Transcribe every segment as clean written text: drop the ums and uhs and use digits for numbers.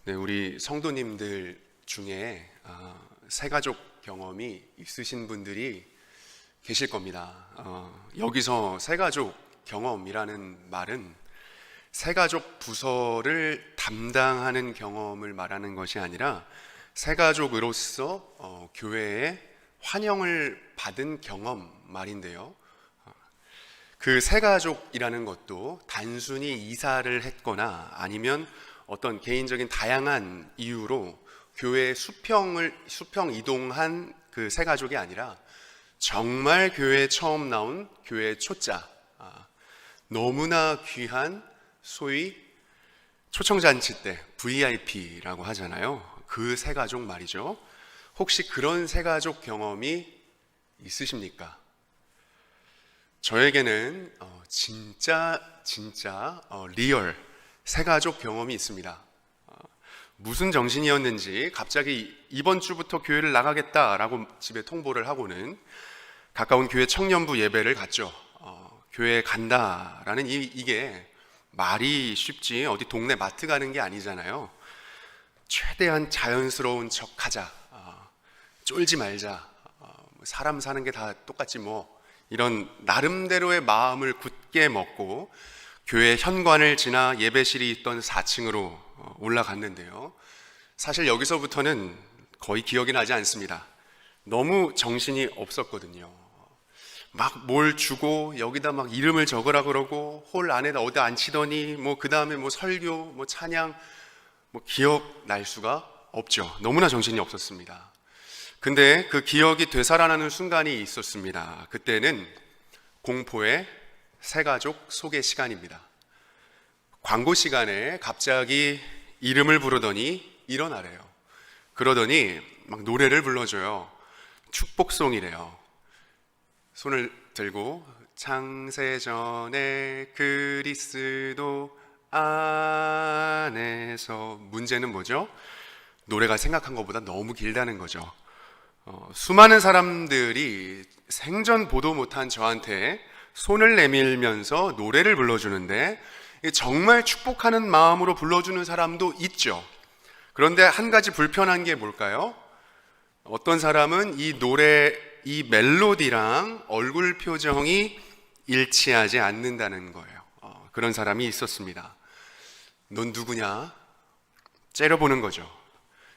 네, 우리 성도님들 중에 새가족 경험이 있으신 분들이 계실 겁니다. 여기서 새가족 경험이라는 말은 새가족 부서를 담당하는 경험을 말하는 것이 아니라 새가족으로서 교회에 환영을 받은 경험 말인데요. 그 새가족이라는 것도 단순히 이사를 했거나 아니면 어떤 개인적인 다양한 이유로 교회 수평 이동한 그 새가족이 아니라 정말 교회에 처음 나온 교회 초짜, 너무나 귀한 소위 초청잔치 때 VIP라고 하잖아요. 그 새가족 말이죠. 혹시 그런 새가족 경험이 있으십니까? 저에게는 진짜 리얼 새가족 경험이 있습니다. 무슨 정신이었는지 갑자기 이번 주부터 교회를 나가겠다라고 집에 통보를 하고는 가까운 교회 청년부 예배를 갔죠. 교회에 간다라는 이게 말이 쉽지 어디 동네 마트 가는 게 아니잖아요. 최대한 자연스러운 척하자, 쫄지 말자, 사람 사는 게 다 똑같지 뭐, 이런 나름대로의 마음을 굳게 먹고 교회 현관을 지나 예배실이 있던 4층으로 올라갔는데요. 사실 여기서부터는 거의 기억이 나지 않습니다. 너무 정신이 없었거든요. 막 뭘 주고 여기다 막 이름을 적으라 그러고 홀 안에다 어디 앉히더니 그 다음에 설교, 찬양, 기억 날 수가 없죠. 너무나 정신이 없었습니다. 근데 그 기억이 되살아나는 순간이 있었습니다. 그때는 공포의 새가족 소개 시간입니다. 광고 시간에 갑자기 이름을 부르더니 일어나래요. 그러더니 막 노래를 불러줘요. 축복송이래요. 손을 들고 창세전에 그리스도 안에서, 문제는 뭐죠? 노래가 생각한 것보다 너무 길다는 거죠. 수많은 사람들이 생전 보도 못한 저한테 손을 내밀면서 노래를 불러주는데 정말 축복하는 마음으로 불러주는 사람도 있죠. 그런데 한 가지 불편한 게 뭘까요? 어떤 사람은 이 노래, 이 멜로디랑 얼굴 표정이 일치하지 않는다는 거예요. 그런 사람이 있었습니다. 넌 누구냐? 째려보는 거죠.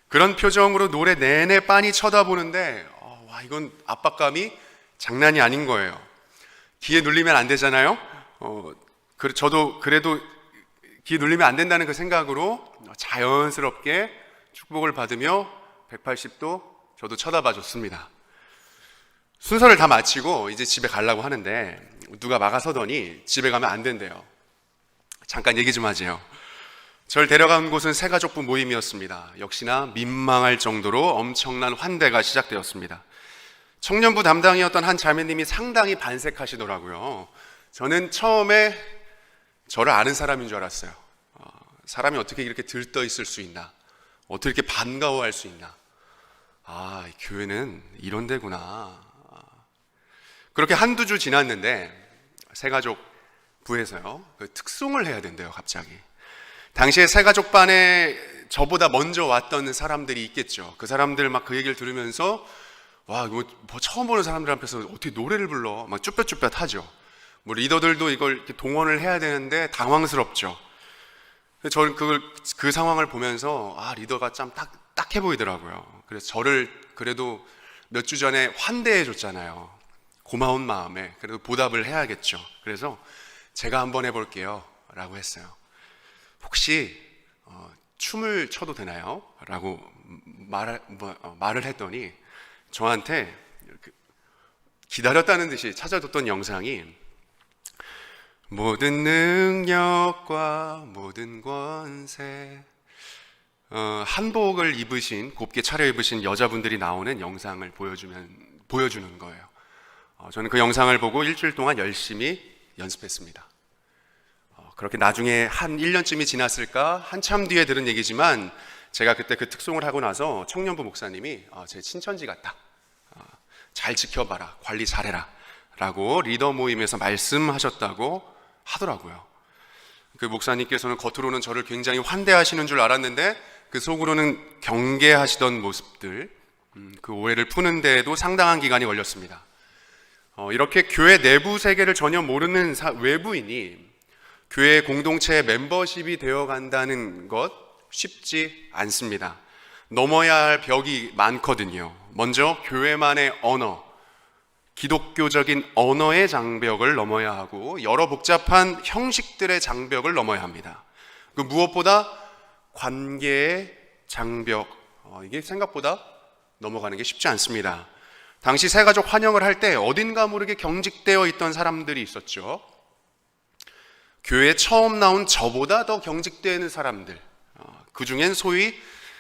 그런 표정으로 노래 내내 빤히 쳐다보는데 와, 이건 압박감이 장난이 아닌 거예요. 귀에 눌리면 안 되잖아요. 저도 그래도 귀에 눌리면 안 된다는 그 생각으로 자연스럽게 축복을 받으며 180도 저도 쳐다봐 줬습니다. 순서를 다 마치고 이제 집에 가려고 하는데 누가 막아서더니 집에 가면 안 된대요. 잠깐 얘기 좀 하지요. 절 데려간 곳은 새가족부 모임이었습니다. 역시나 민망할 정도로 엄청난 환대가 시작되었습니다. 청년부 담당이었던 한 자매님이 상당히 반색하시더라고요. 저는 처음에 저를 아는 사람인 줄 알았어요. 사람이 어떻게 이렇게 들떠 있을 수 있나? 어떻게 이렇게 반가워할 수 있나? 교회는 이런 데구나. 그렇게 한두 주 지났는데 새가족부에서요, 그 특송을 해야 된대요, 갑자기. 당시에 새가족반에 저보다 먼저 왔던 사람들이 있겠죠. 그 사람들 막 그 얘기를 들으면서 와, 이거 처음 보는 사람들 앞에서 어떻게 노래를 불러? 막 쭈뼛쭈뼛 하죠. 리더들도 이걸 이렇게 동원을 해야 되는데 당황스럽죠. 저는 그 상황을 보면서 리더가 참 딱해 보이더라고요. 그래서 저를 그래도 몇 주 전에 환대해 줬잖아요. 고마운 마음에 그래도 보답을 해야겠죠. 그래서 제가 한번 해볼게요 라고 했어요. 혹시 춤을 춰도 되나요? 라고 말을 했더니 저한테 기다렸다는 듯이 찾아뒀던 영상이 모든 능력과 모든 권세, 한복을 입으신, 곱게 차려입으신 여자분들이 나오는 영상을 보여주는 거예요. 저는 그 영상을 보고 일주일 동안 열심히 연습했습니다. 그렇게 나중에 한 1년쯤이 지났을까? 한참 뒤에 들은 얘기지만 제가 그때 그 특송을 하고 나서 청년부 목사님이 제 친천지 같다, 잘 지켜봐라, 관리 잘해라 라고 리더 모임에서 말씀하셨다고 하더라고요. 그 목사님께서는 겉으로는 저를 굉장히 환대하시는 줄 알았는데 그 속으로는 경계하시던 모습들, 그 오해를 푸는 데에도 상당한 기간이 걸렸습니다. 이렇게 교회 내부 세계를 전혀 모르는 외부인이 교회 공동체의 멤버십이 되어 간다는 것 쉽지 않습니다. 넘어야 할 벽이 많거든요. 먼저 교회만의 언어, 기독교적인 언어의 장벽을 넘어야 하고 여러 복잡한 형식들의 장벽을 넘어야 합니다. 그 무엇보다 관계의 장벽, 이게 생각보다 넘어가는 게 쉽지 않습니다. 당시 새가족 환영을 할 때 어딘가 모르게 경직되어 있던 사람들이 있었죠. 교회에 처음 나온 저보다 더 경직되는 사람들, 그 중엔 소위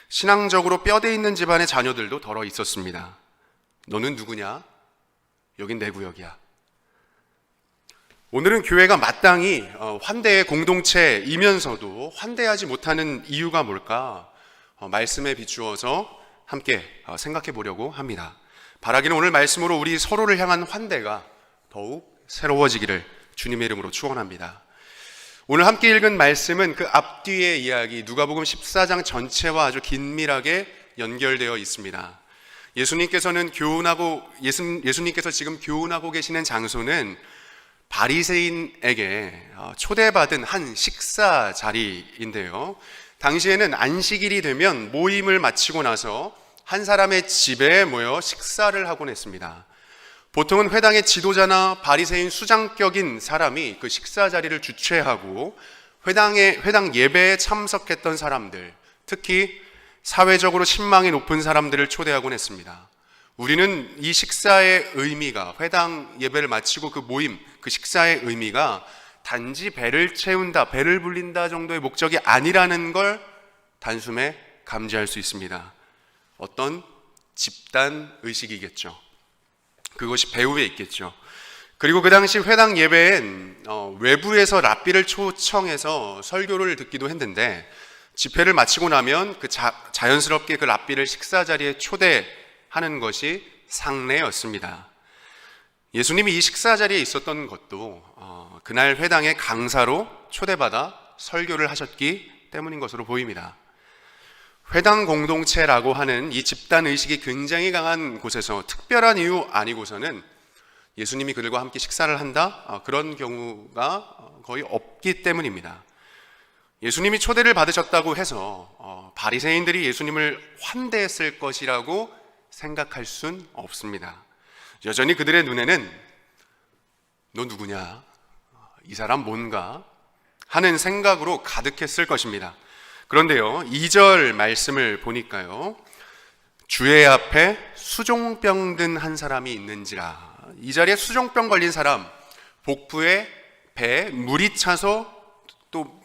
신앙적으로 뼈대 있는 집안의 자녀들도 덜어 있었습니다. 너는 누구냐? 여긴 내 구역이야. 오늘은 교회가 마땅히 환대의 공동체이면서도 환대하지 못하는 이유가 뭘까? 말씀에 비추어서 함께 생각해 보려고 합니다. 바라기는 오늘 말씀으로 우리 서로를 향한 환대가 더욱 새로워지기를 주님의 이름으로 축원합니다. 오늘 함께 읽은 말씀은 그 앞뒤의 이야기 누가복음 14장 전체와 아주 긴밀하게 연결되어 있습니다. 예수님께서 지금 교훈하고 계시는 장소는 바리새인에게 초대받은 한 식사 자리인데요. 당시에는 안식일이 되면 모임을 마치고 나서 한 사람의 집에 모여 식사를 하곤 했습니다. 보통은 회당의 지도자나 바리새인 수장격인 사람이 그 식사 자리를 주최하고 회당 예배에 참석했던 사람들, 특히 사회적으로 신망이 높은 사람들을 초대하곤 했습니다. 우리는 이 식사의 의미가, 회당 예배를 마치고 그 모임, 그 식사의 의미가 단지 배를 채운다, 배를 불린다 정도의 목적이 아니라는 걸 단숨에 감지할 수 있습니다. 어떤 집단 의식이겠죠. 그것이 배후에 있겠죠. 그리고 그 당시 회당 예배엔 외부에서 랍비를 초청해서 설교를 듣기도 했는데 집회를 마치고 나면 자연스럽게 그 랍비를 식사 자리에 초대하는 것이 상례였습니다. 예수님이 이 식사 자리에 있었던 것도 그날 회당의 강사로 초대받아 설교를 하셨기 때문인 것으로 보입니다. 회당 공동체라고 하는 이 집단 의식이 굉장히 강한 곳에서 특별한 이유 아니고서는 예수님이 그들과 함께 식사를 한다? 그런 경우가 거의 없기 때문입니다. 예수님이 초대를 받으셨다고 해서 바리새인들이 예수님을 환대했을 것이라고 생각할 순 없습니다. 여전히 그들의 눈에는 너 누구냐? 이 사람 뭔가? 하는 생각으로 가득했을 것입니다. 그런데요, 2절 말씀을 보니까요, 주의 앞에 수종병 든 한 사람이 있는지라. 이 자리에 수종병 걸린 사람, 복부에 배에 물이 차서 또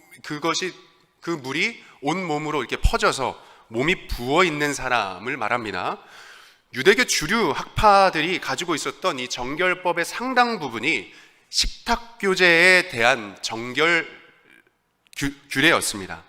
그 물이 온 몸으로 이렇게 퍼져서 몸이 부어 있는 사람을 말합니다. 유대교 주류 학파들이 가지고 있었던 이 정결법의 상당 부분이 식탁교제에 대한 정결 규례였습니다.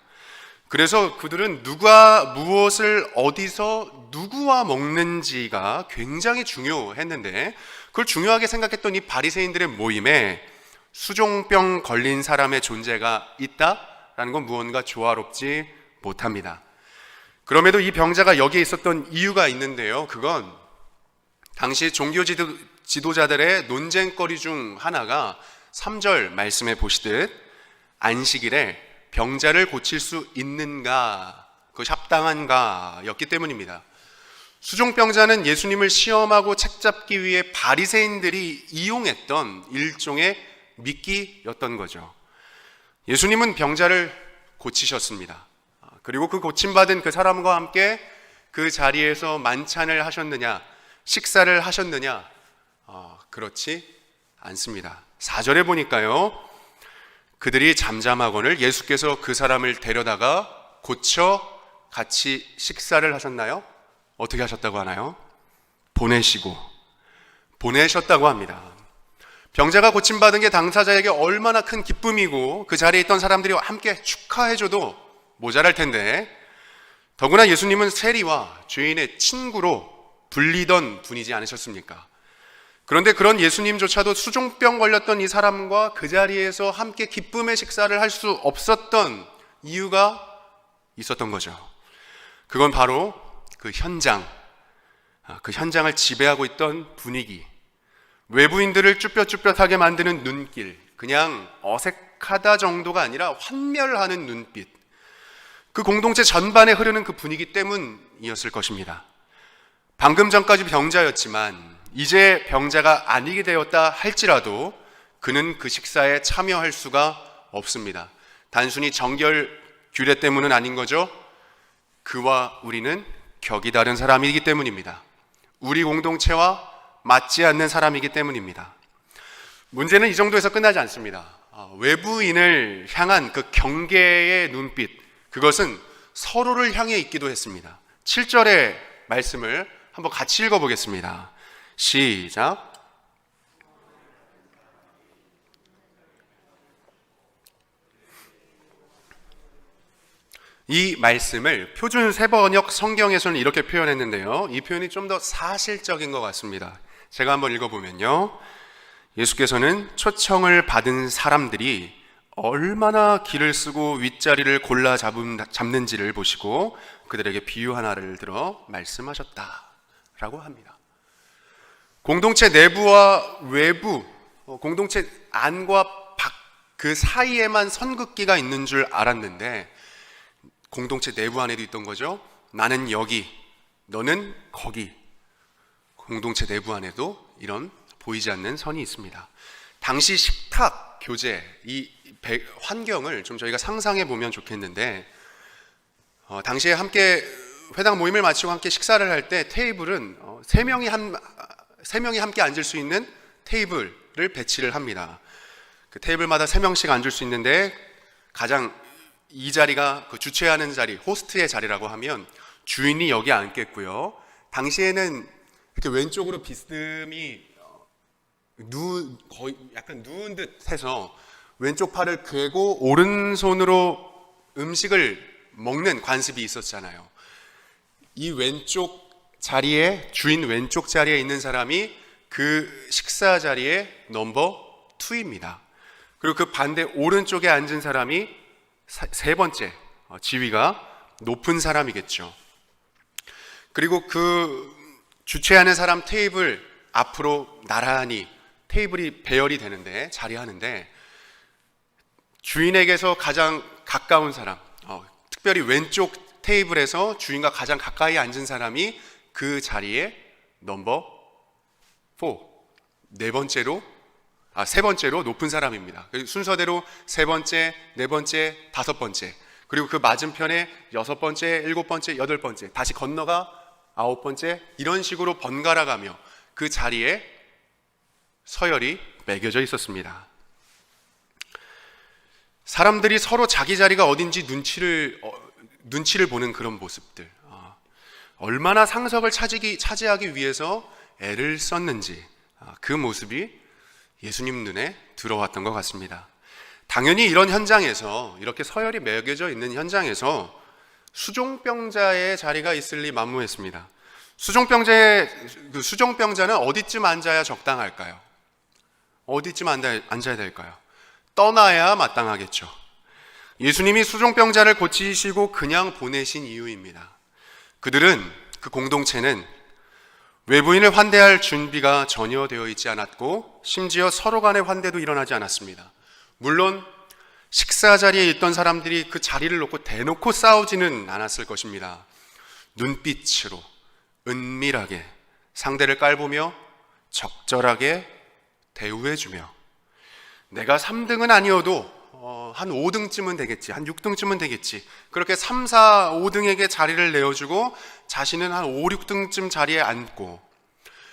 그래서 그들은 누가 무엇을 어디서 누구와 먹는지가 굉장히 중요했는데 그걸 중요하게 생각했던 이 바리새인들의 모임에 수종병 걸린 사람의 존재가 있다라는 건 무언가 조화롭지 못합니다. 그럼에도 이 병자가 여기에 있었던 이유가 있는데요. 그건 당시 종교 지도자들의 논쟁거리 중 하나가 3절 말씀에 보시듯 안식일에 병자를 고칠 수 있는가, 그것이 합당한가 였기 때문입니다. 수종병자는 예수님을 시험하고 책잡기 위해 바리새인들이 이용했던 일종의 미끼였던 거죠. 예수님은 병자를 고치셨습니다. 그리고 그 고침받은 그 사람과 함께 그 자리에서 만찬을 하셨느냐, 식사를 하셨느냐? 그렇지 않습니다. 4절에 보니까요, 그들이 잠잠하거늘 예수께서 그 사람을 데려다가 고쳐 같이 식사를 하셨나요? 어떻게 하셨다고 하나요? 보내셨다고 합니다. 병자가 고침받은 게 당사자에게 얼마나 큰 기쁨이고 그 자리에 있던 사람들이 함께 축하해줘도 모자랄 텐데, 더구나 예수님은 세리와 죄인의 친구로 불리던 분이지 않으셨습니까? 그런데 그런 예수님조차도 수종병 걸렸던 이 사람과 그 자리에서 함께 기쁨의 식사를 할 수 없었던 이유가 있었던 거죠. 그건 바로 그 현장을 지배하고 있던 분위기, 외부인들을 쭈뼛쭈뼛하게 만드는 눈길, 그냥 어색하다 정도가 아니라 환멸하는 눈빛, 그 공동체 전반에 흐르는 그 분위기 때문이었을 것입니다. 방금 전까지 병자였지만 이제 병자가 아니게 되었다 할지라도 그는 그 식사에 참여할 수가 없습니다. 단순히 정결 규례 때문은 아닌 거죠. 그와 우리는 격이 다른 사람이기 때문입니다. 우리 공동체와 맞지 않는 사람이기 때문입니다. 문제는 이 정도에서 끝나지 않습니다. 외부인을 향한 그 경계의 눈빛, 그것은 서로를 향해 있기도 했습니다. 7절의 말씀을 한번 같이 읽어보겠습니다. 시작. 이 말씀을 표준 세번역 성경에서는 이렇게 표현했는데요. 이 표현이 좀 더 사실적인 것 같습니다. 제가 한번 읽어보면요. 예수께서는 초청을 받은 사람들이 얼마나 길을 쓰고 윗자리를 골라 잡는지를 보시고 그들에게 비유 하나를 들어 말씀하셨다라고 합니다. 공동체 내부와 외부, 공동체 안과 밖, 그 사이에만 선긋기가 있는 줄 알았는데 공동체 내부 안에도 있던 거죠. 나는 여기, 너는 거기. 공동체 내부 안에도 이런 보이지 않는 선이 있습니다. 당시 식탁 교제, 이 환경을 좀 저희가 상상해 보면 좋겠는데, 당시에 함께 회당 모임을 마치고 함께 식사를 할 때 테이블은 세 명이 함께 앉을 수 있는 테이블을 배치를 합니다. 그 테이블마다 3명씩 앉을 수 있는데 가장 이 자리가 그 주최하는 자리, 호스트의 자리라고 하면 주인이 여기 앉겠고요. 당시에는 이렇게 왼쪽으로 비스듬히 거의 약간 누운 듯 해서 왼쪽 팔을 꿰고 오른손으로 음식을 먹는 관습이 있었잖아요. 이 왼쪽 자리에, 주인 왼쪽 자리에 있는 사람이 그 식사 자리의 넘버 2입니다. 그리고 그 반대 오른쪽에 앉은 사람이 세 번째, 지위가 높은 사람이겠죠. 그리고 그 주최하는 사람 테이블 앞으로 나란히 테이블이 배열이 되는데, 자리하는데 주인에게서 가장 가까운 사람, 특별히 왼쪽 테이블에서 주인과 가장 가까이 앉은 사람이 그 자리에 넘버 4, 세 번째로 높은 사람입니다. 순서대로 세 번째, 네 번째, 다섯 번째, 그리고 그 맞은편에 여섯 번째, 일곱 번째, 여덟 번째, 다시 건너가 아홉 번째, 이런 식으로 번갈아 가며 그 자리에 서열이 매겨져 있었습니다. 사람들이 서로 자기 자리가 어딘지 눈치를 보는 그런 모습들, 얼마나 상석을 차지하기 위해서 애를 썼는지, 그 모습이 예수님 눈에 들어왔던 것 같습니다. 당연히 이런 현장에서, 이렇게 서열이 매겨져 있는 현장에서 수종병자의 자리가 있을 리 만무했습니다. 수종병자는 어디쯤 앉아야 적당할까요? 어디쯤 앉아야 될까요? 떠나야 마땅하겠죠. 예수님이 수종병자를 고치시고 그냥 보내신 이유입니다. 그 공동체는 외부인을 환대할 준비가 전혀 되어 있지 않았고, 심지어 서로 간의 환대도 일어나지 않았습니다. 물론 식사 자리에 있던 사람들이 그 자리를 놓고 대놓고 싸우지는 않았을 것입니다. 눈빛으로 은밀하게 상대를 깔보며 적절하게 대우해주며, 내가 3등은 아니어도 한 5등쯤은 되겠지, 한 6등쯤은 되겠지, 그렇게 3, 4, 5등에게 자리를 내어주고 자신은 한 5, 6등쯤 자리에 앉고,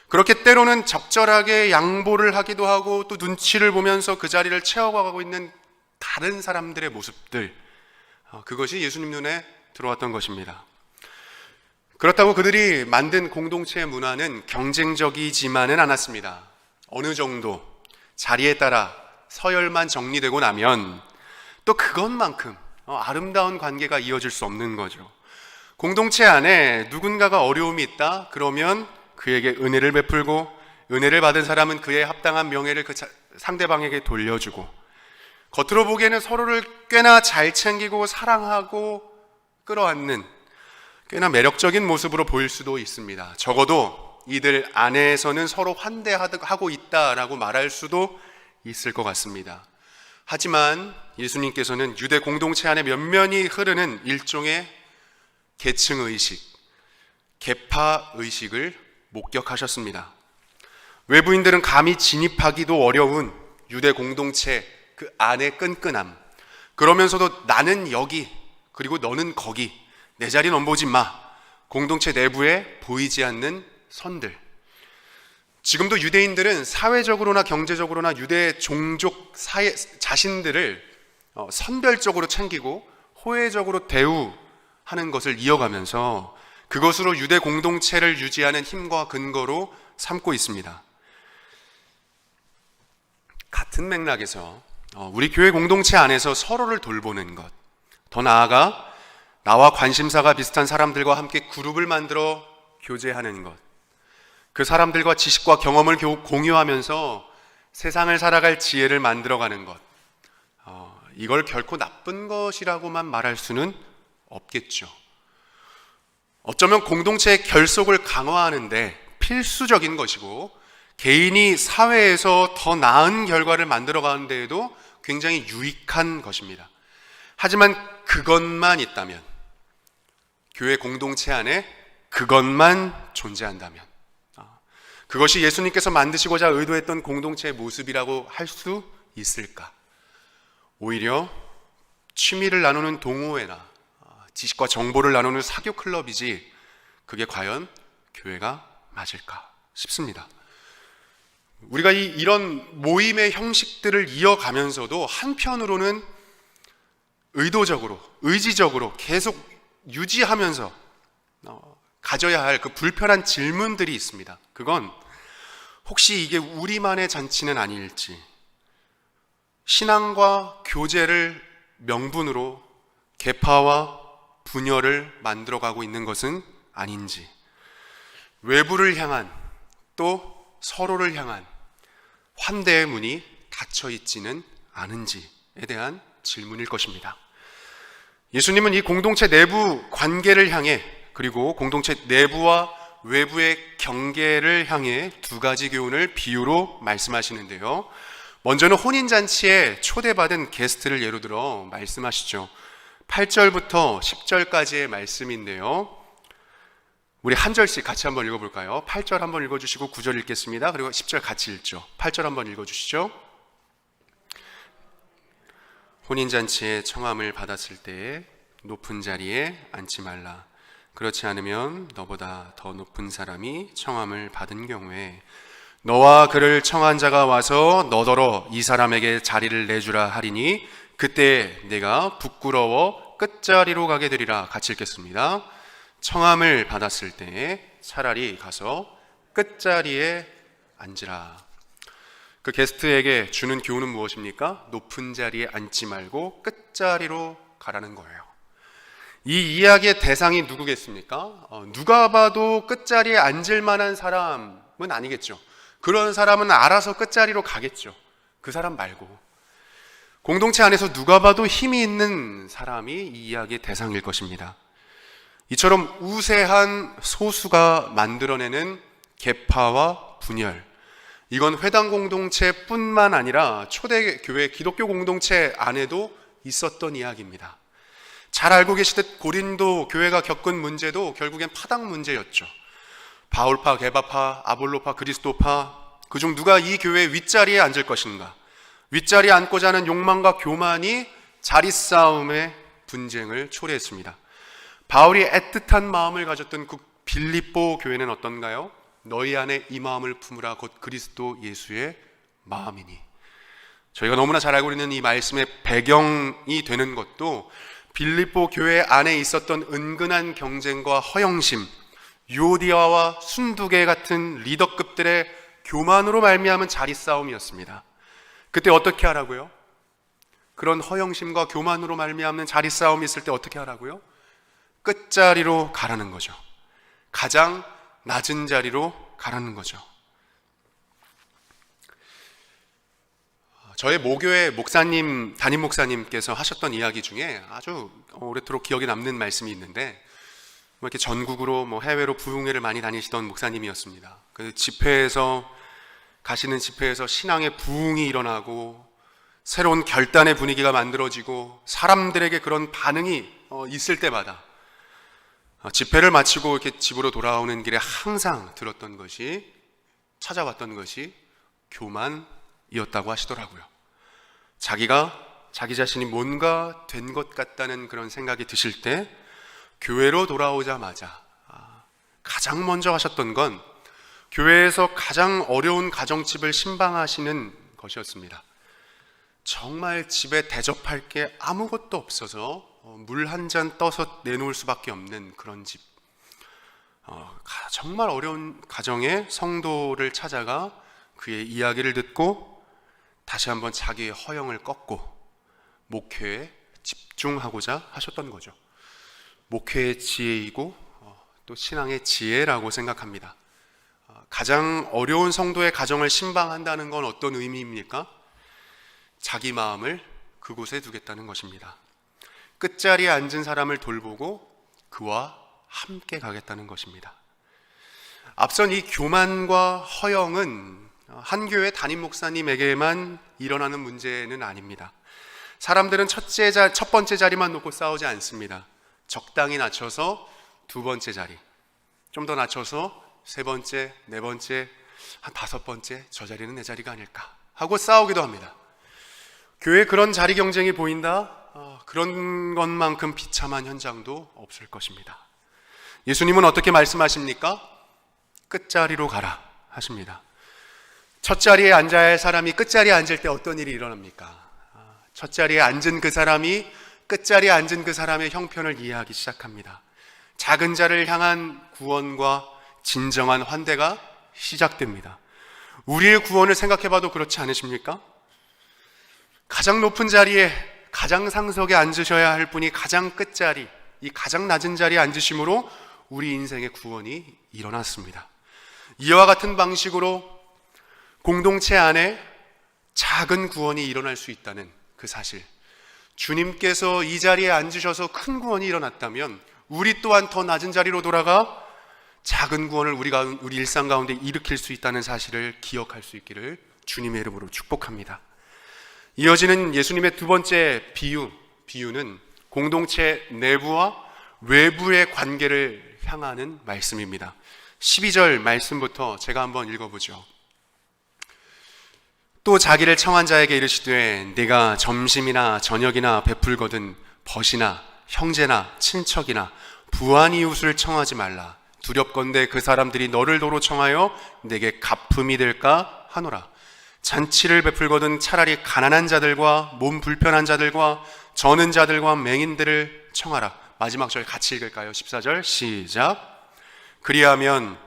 그렇게 때로는 적절하게 양보를 하기도 하고 또 눈치를 보면서 그 자리를 채워가고 있는 다른 사람들의 모습들, 그것이 예수님 눈에 들어왔던 것입니다. 그렇다고 그들이 만든 공동체의 문화는 경쟁적이지만은 않았습니다. 어느 정도 자리에 따라 서열만 정리되고 나면 또 그것만큼 아름다운 관계가 이어질 수 없는 거죠. 공동체 안에 누군가가 어려움이 있다 그러면 그에게 은혜를 베풀고, 은혜를 받은 사람은 그에 합당한 명예를 그 상대방에게 돌려주고, 겉으로 보기에는 서로를 꽤나 잘 챙기고 사랑하고 끌어안는 꽤나 매력적인 모습으로 보일 수도 있습니다. 적어도 이들 안에서는 서로 환대하고 있다라고 말할 수도 있을 것 같습니다. 하지만 예수님께서는 유대 공동체 안에 면면이 흐르는 일종의 계층의식, 계파의식을 목격하셨습니다. 외부인들은 감히 진입하기도 어려운 유대 공동체 그 안의 끈끈함, 그러면서도 나는 여기 그리고 너는 거기, 내 자리는 엄보지 마, 공동체 내부에 보이지 않는 선들. 지금도 유대인들은 사회적으로나 경제적으로나 유대 종족 자신들을 선별적으로 챙기고 호혜적으로 대우하는 것을 이어가면서 그것으로 유대 공동체를 유지하는 힘과 근거로 삼고 있습니다. 같은 맥락에서 우리 교회 공동체 안에서 서로를 돌보는 것, 더 나아가 나와 관심사가 비슷한 사람들과 함께 그룹을 만들어 교제하는 것, 그 사람들과 지식과 경험을 공유하면서 세상을 살아갈 지혜를 만들어가는 것, 이걸 결코 나쁜 것이라고만 말할 수는 없겠죠. 어쩌면 공동체의 결속을 강화하는데 필수적인 것이고 개인이 사회에서 더 나은 결과를 만들어가는 데에도 굉장히 유익한 것입니다. 하지만 그것만 있다면, 교회 공동체 안에 그것만 존재한다면, 그것이 예수님께서 만드시고자 의도했던 공동체의 모습이라고 할 수 있을까? 오히려 취미를 나누는 동호회나 지식과 정보를 나누는 사교 클럽이지 그게 과연 교회가 맞을까 싶습니다. 우리가 이런 모임의 형식들을 이어가면서도 한편으로는 의도적으로, 의지적으로 계속 유지하면서 가져야 할 그 불편한 질문들이 있습니다. 그건 혹시 이게 우리만의 잔치는 아닐지, 신앙과 교제를 명분으로 계파와 분열을 만들어가고 있는 것은 아닌지, 외부를 향한 또 서로를 향한 환대의 문이 닫혀 있지는 않은지에 대한 질문일 것입니다. 예수님은 이 공동체 내부 관계를 향해, 그리고 공동체 내부와 외부의 경계를 향해 두 가지 교훈을 비유로 말씀하시는데요. 먼저는 혼인잔치에 초대받은 게스트를 예로 들어 말씀하시죠. 8절부터 10절까지의 말씀인데요. 우리 한 절씩 같이 한번 읽어볼까요? 8절 한번 읽어주시고 9절 읽겠습니다. 그리고 10절 같이 읽죠. 8절 한번 읽어주시죠. 혼인잔치에 청함을 받았을 때 높은 자리에 앉지 말라. 그렇지 않으면 너보다 더 높은 사람이 청함을 받은 경우에 너와 그를 청한 자가 와서 너더러 이 사람에게 자리를 내주라 하리니 그때 내가 부끄러워 끝자리로 가게 되리라. 같이 읽겠습니다. 청함을 받았을 때 차라리 가서 끝자리에 앉으라. 그 게스트에게 주는 교훈은 무엇입니까? 높은 자리에 앉지 말고 끝자리로 가라는 거예요. 이 이야기의 대상이 누구겠습니까? 누가 봐도 끝자리에 앉을 만한 사람은 아니겠죠. 그런 사람은 알아서 끝자리로 가겠죠. 그 사람 말고. 공동체 안에서 누가 봐도 힘이 있는 사람이 이 이야기의 대상일 것입니다. 이처럼 우세한 소수가 만들어내는 계파와 분열, 이건 회당 공동체뿐만 아니라 초대교회 기독교 공동체 안에도 있었던 이야기입니다. 잘 알고 계시듯 고린도 교회가 겪은 문제도 결국엔 파당 문제였죠. 바울파, 게바파, 아볼로파, 그리스도파, 그중 누가 이 교회의 윗자리에 앉을 것인가, 윗자리에 앉고자 하는 욕망과 교만이 자리싸움의 분쟁을 초래했습니다. 바울이 애틋한 마음을 가졌던 그 빌립보 교회는 어떤가요? 너희 안에 이 마음을 품으라 곧 그리스도 예수의 마음이니. 저희가 너무나 잘 알고 있는 이 말씀의 배경이 되는 것도 빌립보 교회 안에 있었던 은근한 경쟁과 허영심, 유오디아와 순두개 같은 리더급들의 교만으로 말미암은 자리싸움이었습니다. 그때 어떻게 하라고요? 그런 허영심과 교만으로 말미암는 자리싸움이 있을 때 어떻게 하라고요? 끝자리로 가라는 거죠. 가장 낮은 자리로 가라는 거죠. 저의 모교회 목사님, 담임 목사님께서 하셨던 이야기 중에 아주 오래도록 기억에 남는 말씀이 있는데, 이렇게 전국으로 해외로 부흥회를 많이 다니시던 목사님이었습니다. 그 집회에서 가시는 집회에서 신앙의 부흥이 일어나고 새로운 결단의 분위기가 만들어지고 사람들에게 그런 반응이 있을 때마다 집회를 마치고 이렇게 집으로 돌아오는 길에 항상 찾아왔던 것이 교만이었다고 하시더라고요. 자기 자신이 뭔가 된 것 같다는 그런 생각이 드실 때 교회로 돌아오자마자 가장 먼저 하셨던 건 교회에서 가장 어려운 가정집을 신방하시는 것이었습니다. 정말 집에 대접할 게 아무것도 없어서 물 한 잔 떠서 내놓을 수밖에 없는 그런 집, 정말 어려운 가정의 성도를 찾아가 그의 이야기를 듣고 다시 한번 자기의 허영을 꺾고 목회에 집중하고자 하셨던 거죠. 목회의 지혜이고 또 신앙의 지혜라고 생각합니다. 가장 어려운 성도의 가정을 신방한다는 건 어떤 의미입니까? 자기 마음을 그곳에 두겠다는 것입니다. 끝자리에 앉은 사람을 돌보고 그와 함께 가겠다는 것입니다. 앞선 이 교만과 허영은 한 교회 담임 목사님에게만 일어나는 문제는 아닙니다. 사람들은 첫 번째 자리만 놓고 싸우지 않습니다. 적당히 낮춰서 두 번째 자리, 좀 더 낮춰서 세 번째, 네 번째, 한 다섯 번째, 저 자리는 내 자리가 아닐까 하고 싸우기도 합니다. 교회에 그런 자리 경쟁이 보인다? 그런 것만큼 비참한 현장도 없을 것입니다. 예수님은 어떻게 말씀하십니까? 끝자리로 가라 하십니다. 첫 자리에 앉아야 할 사람이 끝자리에 앉을 때 어떤 일이 일어납니까? 첫 자리에 앉은 그 사람이 끝자리에 앉은 그 사람의 형편을 이해하기 시작합니다. 작은 자를 향한 구원과 진정한 환대가 시작됩니다. 우리의 구원을 생각해봐도 그렇지 않으십니까? 가장 높은 자리에 가장 상석에 앉으셔야 할 분이 가장 끝자리, 이 가장 낮은 자리에 앉으심으로 우리 인생의 구원이 일어났습니다. 이와 같은 방식으로 공동체 안에 작은 구원이 일어날 수 있다는 그 사실, 주님께서 이 자리에 앉으셔서 큰 구원이 일어났다면 우리 또한 더 낮은 자리로 돌아가 작은 구원을 우리 일상 가운데 일으킬 수 있다는 사실을 기억할 수 있기를 주님의 이름으로 축복합니다. 이어지는 예수님의 두 번째 비유는 공동체 내부와 외부의 관계를 향하는 말씀입니다. 12절 말씀부터 제가 한번 읽어보죠. 또 자기를 청한 자에게 이르시되 네가 점심이나 저녁이나 베풀거든 벗이나 형제나 친척이나 부한 이웃을 청하지 말라. 두렵건대 그 사람들이 너를 도로 청하여 내게 갚음이 될까 하노라. 잔치를 베풀거든 차라리 가난한 자들과 몸 불편한 자들과 저는 자들과 맹인들을 청하라. 마지막 절 같이 읽을까요? 14절 시작. 그리하면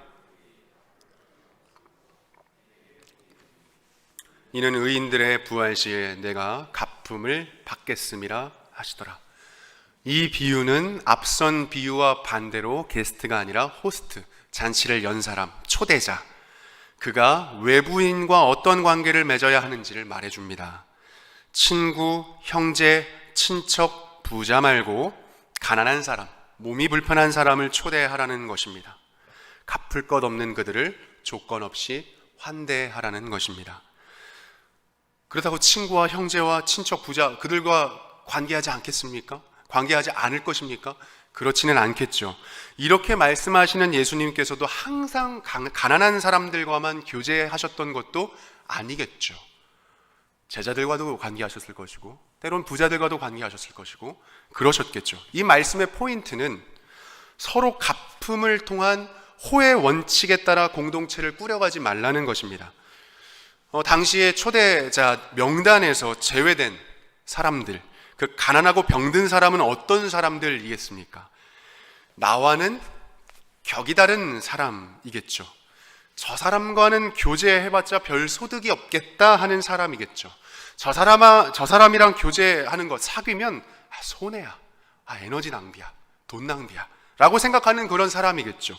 이는 의인들의 부활 시에 내가 갚음을 받겠음이라 하시더라. 이 비유는 앞선 비유와 반대로 게스트가 아니라 호스트, 잔치를 연 사람, 초대자, 그가 외부인과 어떤 관계를 맺어야 하는지를 말해줍니다. 친구, 형제, 친척, 부자 말고 가난한 사람, 몸이 불편한 사람을 초대하라는 것입니다. 갚을 것 없는 그들을 조건 없이 환대하라는 것입니다. 그렇다고 친구와 형제와 친척, 부자, 그들과 관계하지 않겠습니까? 관계하지 않을 것입니까? 그렇지는 않겠죠. 이렇게 말씀하시는 예수님께서도 항상 가난한 사람들과만 교제하셨던 것도 아니겠죠. 제자들과도 관계하셨을 것이고 때론 부자들과도 관계하셨을 것이고 그러셨겠죠. 이 말씀의 포인트는 서로 갚음을 통한 호의 원칙에 따라 공동체를 꾸려가지 말라는 것입니다. 당시에 초대자 명단에서 제외된 사람들, 그 가난하고 병든 사람은 어떤 사람들이겠습니까? 나와는 격이 다른 사람이겠죠. 저 사람과는 교제해봤자 별 소득이 없겠다 하는 사람이겠죠. 저 사람이랑 교제하는 것, 사귀면 손해야, 에너지 낭비야, 돈 낭비야 라고 생각하는 그런 사람이겠죠.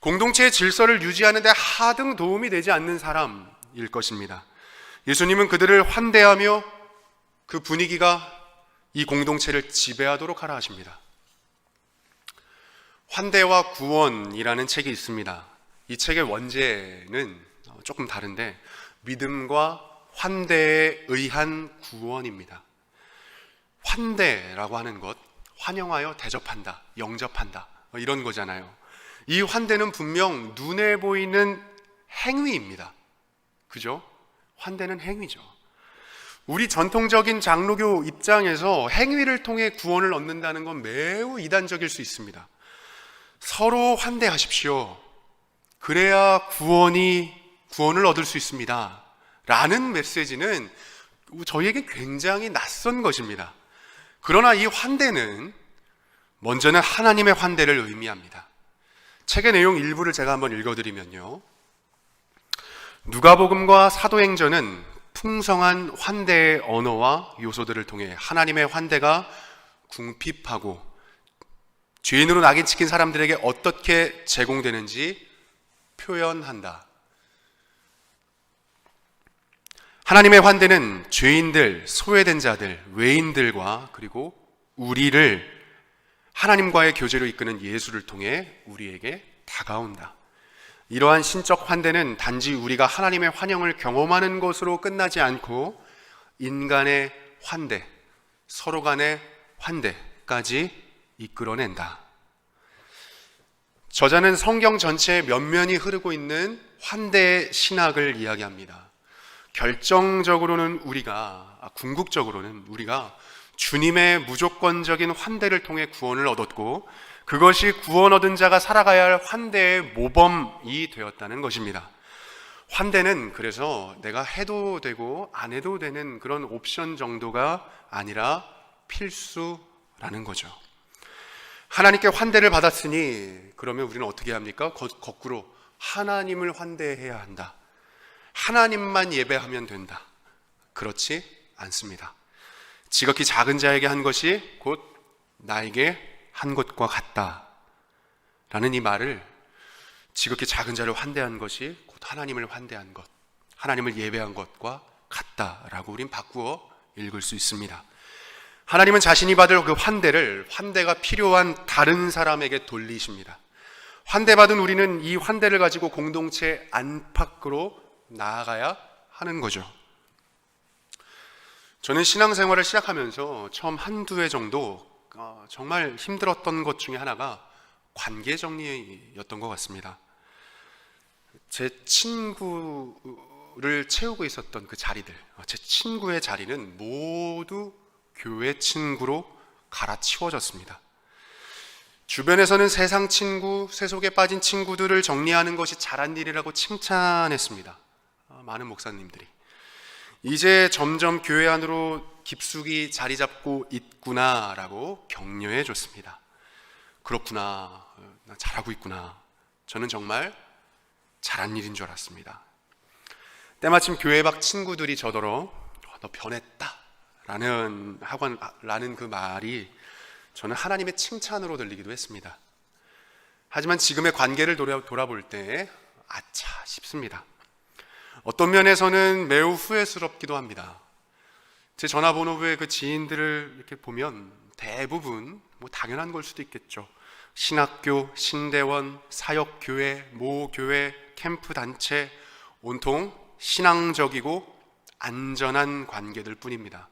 공동체의 질서를 유지하는 데 하등 도움이 되지 않는 사람일 것입니다. 예수님은 그들을 환대하며 그 분위기가 이 공동체를 지배하도록 하라 하십니다. 환대와 구원이라는 책이 있습니다. 이 책의 원제는 조금 다른데 믿음과 환대에 의한 구원입니다. 환대라고 하는 것, 환영하여 대접한다, 영접한다 이런 거잖아요. 이 환대는 분명 눈에 보이는 행위입니다. 그죠? 환대는 행위죠. 우리 전통적인 장로교 입장에서 행위를 통해 구원을 얻는다는 건 매우 이단적일 수 있습니다. 서로 환대하십시오. 그래야 구원을 얻을 수 있습니다. 라는 메시지는 저희에게 굉장히 낯선 것입니다. 그러나 이 환대는 먼저는 하나님의 환대를 의미합니다. 책의 내용 일부를 제가 한번 읽어드리면요. 누가복음과 사도행전은 풍성한 환대의 언어와 요소들을 통해 하나님의 환대가 궁핍하고 죄인으로 낙인 찍힌 사람들에게 어떻게 제공되는지 표현한다. 하나님의 환대는 죄인들, 소외된 자들, 외인들과 그리고 우리를 하나님과의 교제로 이끄는 예수를 통해 우리에게 다가온다. 이러한 신적 환대는 단지 우리가 하나님의 환영을 경험하는 것으로 끝나지 않고 인간의 환대, 서로 간의 환대까지 이끌어낸다. 저자는 성경 전체에 면면이 흐르고 있는 환대의 신학을 이야기합니다. 궁극적으로는 우리가 주님의 무조건적인 환대를 통해 구원을 얻었고 그것이 구원 얻은 자가 살아가야 할 환대의 모범이 되었다는 것입니다. 환대는 그래서 내가 해도 되고 안 해도 되는 그런 옵션 정도가 아니라 필수라는 거죠. 하나님께 환대를 받았으니 그러면 우리는 어떻게 합니까? 거꾸로 하나님을 환대해야 한다. 하나님만 예배하면 된다. 그렇지 않습니다. 지극히 작은 자에게 한 것이 곧 나에게 한 것과 같다라는 이 말을 지극히 작은 자를 환대한 것이 곧 하나님을 환대한 것, 하나님을 예배한 것과 같다라고 우린 바꾸어 읽을 수 있습니다. 하나님은 자신이 받을 그 환대가 필요한 다른 사람에게 돌리십니다. 환대받은 우리는 이 환대를 가지고 공동체 안팎으로 나아가야 하는 거죠. 저는 신앙생활을 시작하면서 처음 한두 해 정도 정말 힘들었던 것 중에 하나가 관계 정리였던 것 같습니다. 제 친구를 채우고 있었던 그 자리들, 제 친구의 자리는 모두 교회 친구로 갈아치워졌습니다. 주변에서는 세상 친구, 세속에 빠진 친구들을 정리하는 것이 잘한 일이라고 칭찬했습니다. 많은 목사님들이. 이제 점점 교회 안으로 깊숙이 자리 잡고 있구나라고 격려해 줬습니다. 그렇구나, 나 잘하고 있구나. 저는 정말 잘한 일인 줄 알았습니다. 때마침 교회 밖 친구들이 저더러 너 변했다 라는 그 말이 저는 하나님의 칭찬으로 들리기도 했습니다. 하지만 지금의 관계를 돌아볼 때 아차 싶습니다. 어떤 면에서는 매우 후회스럽기도 합니다. 제 전화번호부에 그 지인들을 이렇게 보면 대부분 당연한 걸 수도 있겠죠. 신학교, 신대원, 사역교회, 모교회, 캠프단체, 온통 신앙적이고 안전한 관계들 뿐입니다.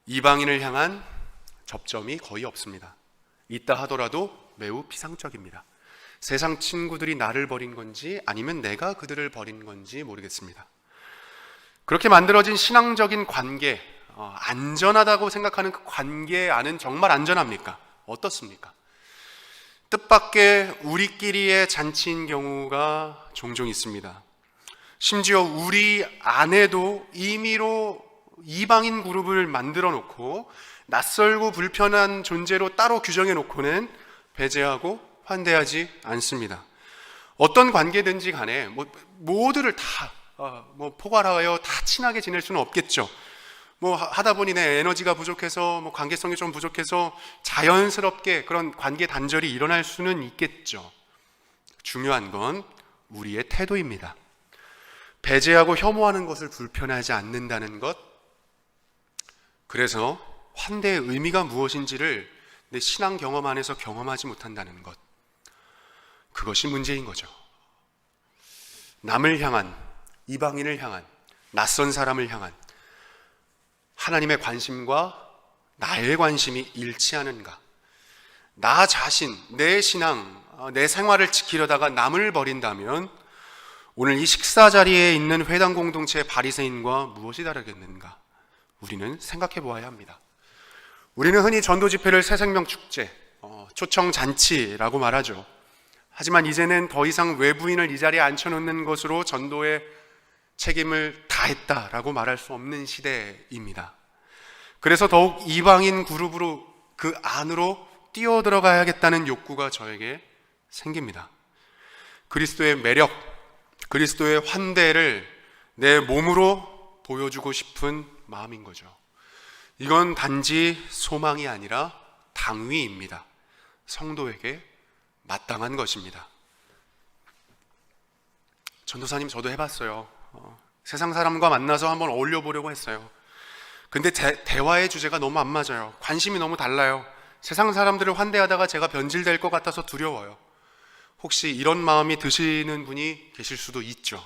이방인을 향한 접점이 거의 없습니다. 있다 하더라도 매우 피상적입니다. 세상 친구들이 나를 버린 건지 아니면 내가 그들을 버린 건지 모르겠습니다. 그렇게 만들어진 신앙적인 관계, 안전하다고 생각하는 그 관계 안은 정말 안전합니까? 어떻습니까? 뜻밖의 우리끼리의 잔치인 경우가 종종 있습니다. 심지어 우리 안에도 임의로 이방인 그룹을 만들어 놓고 낯설고 불편한 존재로 따로 규정해 놓고는 배제하고 환대하지 않습니다. 어떤 관계든지 간에 모두를 다 포괄하여 다 친하게 지낼 수는 없겠죠. 하다 보니 내 에너지가 부족해서 관계성이 좀 부족해서 자연스럽게 그런 관계 단절이 일어날 수는 있겠죠. 중요한 건 우리의 태도입니다. 배제하고 혐오하는 것을 불편하지 않는다는 것. 그래서 환대의 의미가 무엇인지를 내 신앙 경험 안에서 경험하지 못한다는 것, 그것이 문제인 거죠. 남을 향한, 이방인을 향한, 낯선 사람을 향한 하나님의 관심과 나의 관심이 일치하는가? 나 자신, 내 신앙, 내 생활을 지키려다가 남을 버린다면 오늘 이 식사 자리에 있는 회당 공동체의 바리새인과 무엇이 다르겠는가? 우리는 생각해 보아야 합니다. 우리는 흔히 전도 집회를 새생명 축제, 초청 잔치라고 말하죠. 하지만 이제는 더 이상 외부인을 이 자리에 앉혀놓는 것으로 전도의 책임을 다했다라고 말할 수 없는 시대입니다. 그래서 더욱 이방인 그룹으로 그 안으로 뛰어들어가야겠다는 욕구가 저에게 생깁니다. 그리스도의 매력, 그리스도의 환대를 내 몸으로 보여주고 싶은 마음인 거죠. 이건 단지 소망이 아니라 당위입니다. 성도에게 마땅한 것입니다. 전도사님, 저도 해봤어요. 세상 사람과 만나서 한번 어울려 보려고 했어요. 근데 대화의 주제가 너무 안 맞아요. 관심이 너무 달라요. 세상 사람들을 환대하다가 제가 변질될 것 같아서 두려워요. 혹시 이런 마음이 드시는 분이 계실 수도 있죠.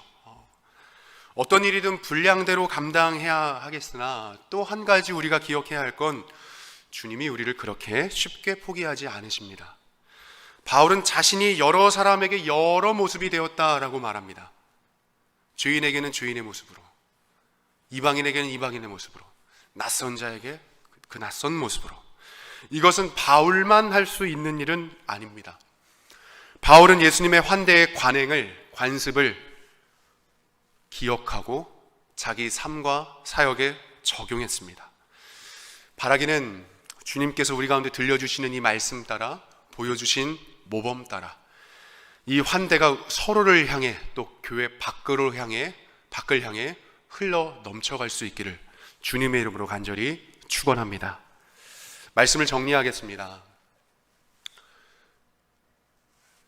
어떤 일이든 분량대로 감당해야 하겠으나 또 한 가지 우리가 기억해야 할 건 주님이 우리를 그렇게 쉽게 포기하지 않으십니다. 바울은 자신이 여러 사람에게 여러 모습이 되었다라고 말합니다. 죄인에게는 죄인의 모습으로, 이방인에게는 이방인의 모습으로, 낯선 자에게 그 낯선 모습으로. 이것은 바울만 할 수 있는 일은 아닙니다. 바울은 예수님의 환대의 관습을 기억하고 자기 삶과 사역에 적용했습니다. 바라기는 주님께서 우리 가운데 들려주시는 이 말씀 따라, 보여주신 모범 따라 이 환대가 서로를 향해, 또 교회 밖을 향해 흘러 넘쳐갈 수 있기를 주님의 이름으로 간절히 축원합니다. 말씀을 정리하겠습니다.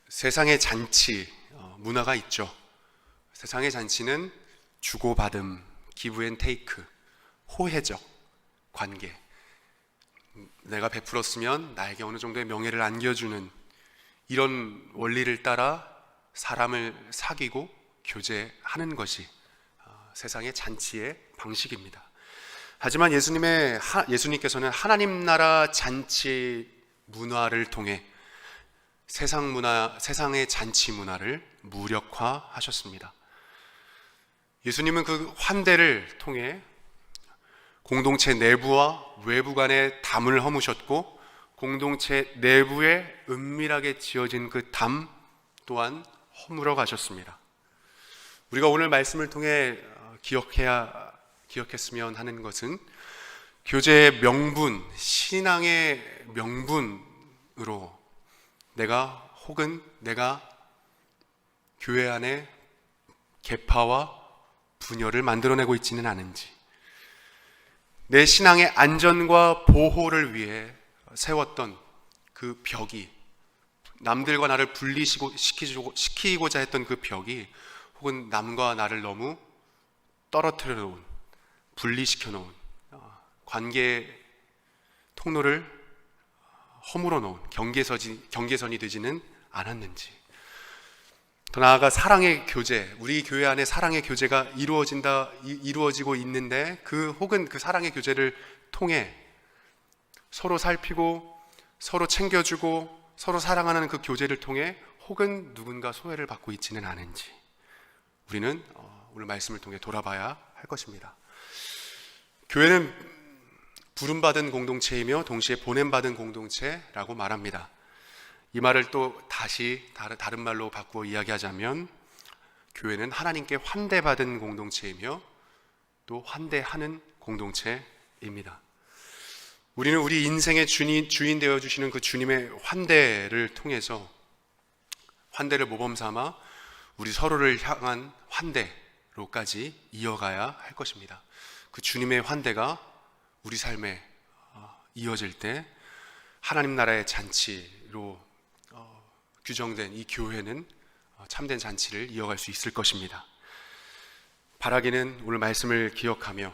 세상의 잔치, 문화가 있죠. 세상의 잔치는 주고받음, 기브 앤 테이크, 호혜적 관계. 내가 베풀었으면 나에게 어느 정도의 명예를 안겨주는 이런 원리를 따라 사람을 사귀고 교제하는 것이 세상의 잔치의 방식입니다. 하지만 예수님께서는 하나님 나라 잔치 문화를 통해 세상의 잔치 문화를 무력화하셨습니다. 예수님은 그 환대를 통해 공동체 내부와 외부 간의 담을 허무셨고, 공동체 내부에 은밀하게 지어진 그 담 또한 허물어 가셨습니다. 우리가 오늘 말씀을 통해 기억했으면 하는 것은 교제의 명분, 신앙의 명분으로 내가 교회 안에 계파와 분열을 만들어내고 있지는 않은지, 내 신앙의 안전과 보호를 위해 세웠던 그 벽이, 남들과 나를 분리시키고자 했던 그 벽이, 혹은 남과 나를 너무 떨어뜨려 놓은, 분리시켜 놓은 관계 통로를 허물어 놓은 경계선이 되지는 않았는지, 더 나아가 사랑의 교제, 우리 교회 안에 사랑의 교제가 이루어지고 있는데 혹은 그 사랑의 교제를 통해 서로 살피고 서로 챙겨주고 서로 사랑하는 그 교제를 통해 혹은 누군가 소외를 받고 있지는 않은지, 우리는 오늘 말씀을 통해 돌아봐야 할 것입니다. 교회는 부름받은 공동체이며 동시에 보냄받은 공동체라고 말합니다. 이 말을 또 다시 다른 말로 바꾸어 이야기하자면, 교회는 하나님께 환대받은 공동체이며 또 환대하는 공동체입니다. 우리는 우리 인생의 주인 되어주시는 그 주님의 환대를 통해서, 환대를 모범 삼아 우리 서로를 향한 환대로까지 이어가야 할 것입니다. 그 주님의 환대가 우리 삶에 이어질 때 하나님 나라의 잔치로 규정된 이 교회는 참된 잔치를 이어갈 수 있을 것입니다. 바라기는 오늘 말씀을 기억하며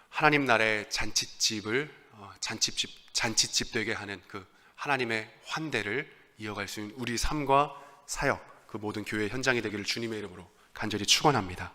하나님 나라의 잔치집을 잔치집 되게 하는 그 하나님의 환대를 이어갈 수 있는 우리 삶과 사역, 그 모든 교회 현장이 되기를 주님의 이름으로 간절히 축원합니다.